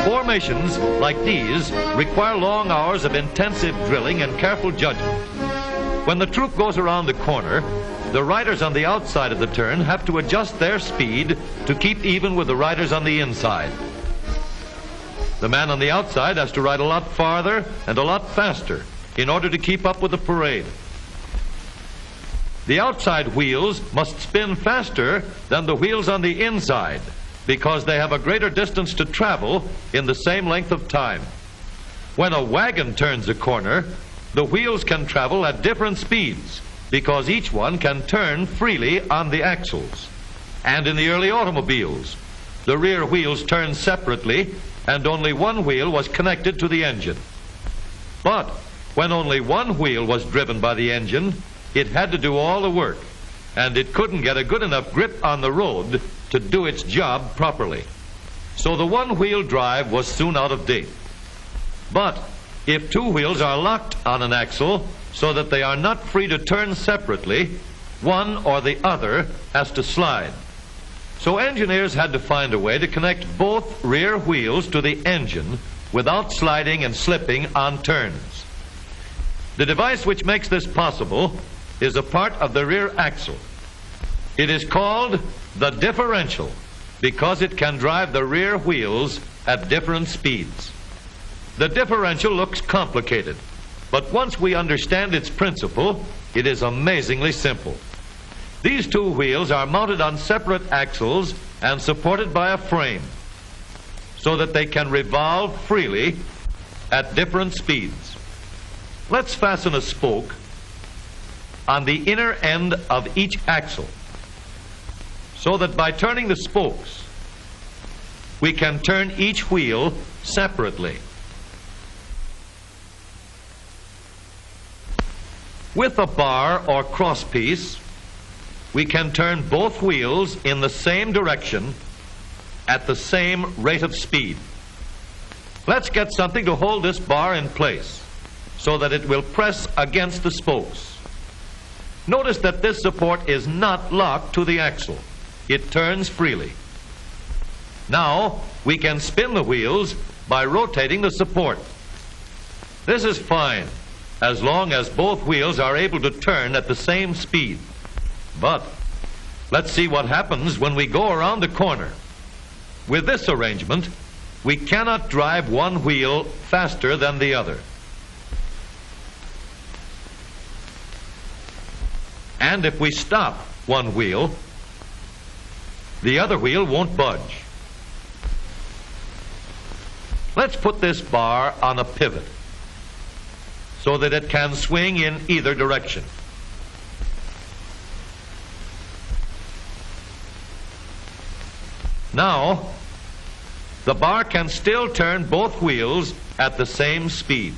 Formations like these require long hours of intensive drilling and careful judgment. When the troop goes around the corner, the riders on the outside of the turn have to adjust their speed to keep even with the riders on the inside. The man on the outside has to ride a lot farther and a lot faster in order to keep up with the parade. The outside wheels must spin faster than the wheels on the inside because they have a greater distance to travel in the same length of time. When a wagon turns a corner, the wheels can travel at different speeds because each one can turn freely on the axles. And in the early automobiles, the rear wheels turned separately and only one wheel was connected to the engine. But when only one wheel was driven by the engine, it had to do all the work, and it couldn't get a good enough grip on the road to do its job properly. So the one-wheel drive was soon out of date. But if two wheels are locked on an axle so that they are not free to turn separately, one or the other has to slide. So engineers had to find a way to connect both rear wheels to the engine without sliding and slipping on turns. The device which makes this possible is a part of the rear axle. It is called the differential because it can drive the rear wheels at different speeds. The differential looks complicated, but once we understand its principle, it is amazingly simple. These two wheels are mounted on separate axles and supported by a frame so that they can revolve freely at different speeds. Let's fasten a spoke on the inner end of each axle so that by turning the spokes, we can turn each wheel separately. With a bar or crosspiece, we can turn both wheels in the same direction at the same rate of speed. Let's get something to hold this bar in place so that it will press against the spokes. Notice that this support is not locked to the axle. It turns freely. Now we can spin the wheels by rotating the support. This is fine as long as both wheels are able to turn at the same speed. But let's see what happens when we go around the corner. With this arrangement, we cannot drive one wheel faster than the other. And if we stop one wheel, the other wheel won't budge. Let's put this bar on a pivot so that it can swing in either direction. Now, the bar can still turn both wheels at the same speed.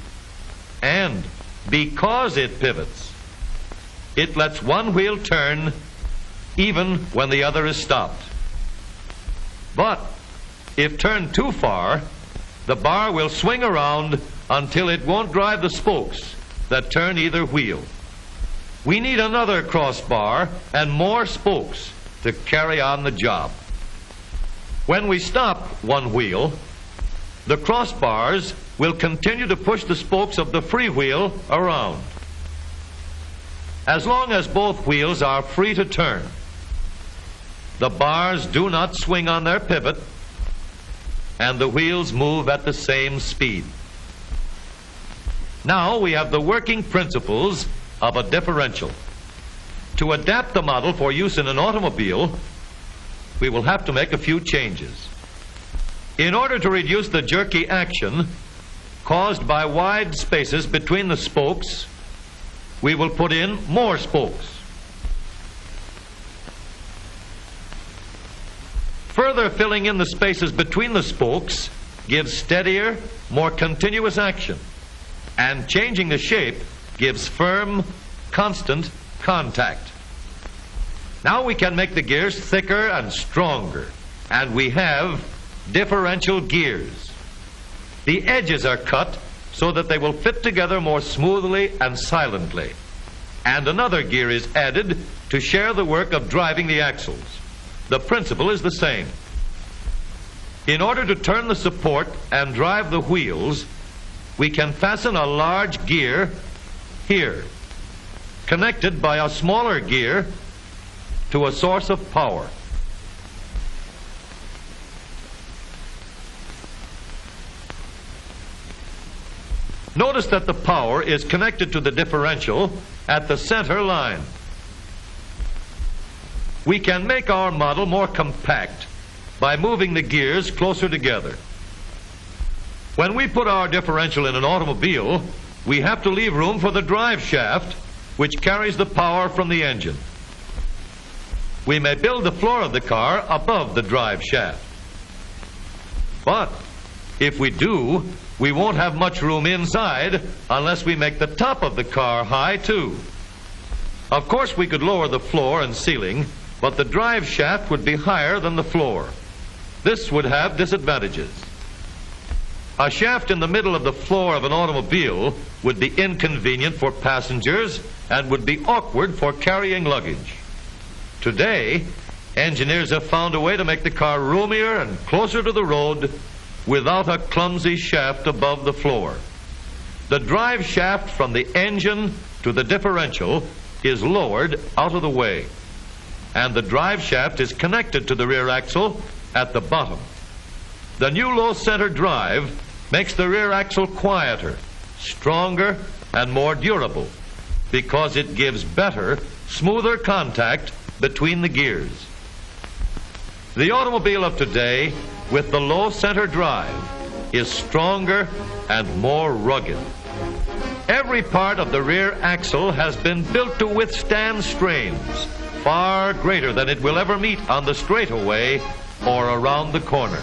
And because it pivots, it lets one wheel turn even when the other is stopped. But if turned too far, the bar will swing around until it won't drive the spokes that turn either wheel. We need another crossbar and more spokes to carry on the job. When we stop one wheel, the crossbars will continue to push the spokes of the free wheel around. As long as both wheels are free to turn, the bars do not swing on their pivot, and the wheels move at the same speed. Now we have the working principles of a differential. To adapt the model for use in an automobile, we will have to make a few changes. In order to reduce the jerky action caused by wide spaces between the spokes, we will put in more spokes. Further filling in the spaces between the spokes gives steadier, more continuous action, and changing the shape gives firm, constant contact. Now we can make the gears thicker and stronger, and we have differential gears. The edges are cut so that they will fit together more smoothly and silently. And another gear is added to share the work of driving the axles. The principle is the same. In order to turn the support and drive the wheels, we can fasten a large gear here, connected by a smaller gear to a source of power. Notice that the power is connected to the differential at the center line. We can make our model more compact by moving the gears closer together. When we put our differential in an automobile, we have to leave room for the drive shaft, which carries the power from the engine. We may build the floor of the car above the drive shaft. But if we do, we won't have much room inside unless we make the top of the car high too. Of course, we could lower the floor and ceiling, but the drive shaft would be higher than the floor. This would have disadvantages. A shaft in the middle of the floor of an automobile would be inconvenient for passengers and would be awkward for carrying luggage. Today, engineers have found a way to make the car roomier and closer to the road without a clumsy shaft above the floor. The drive shaft from the engine to the differential is lowered out of the way, and the drive shaft is connected to the rear axle at the bottom. The new low center drive makes the rear axle quieter, stronger, and more durable because it gives better, smoother contact between the gears. The automobile of today with the low center drive is stronger and more rugged. Every part of the rear axle has been built to withstand strains far greater than it will ever meet on the straightaway or around the corner.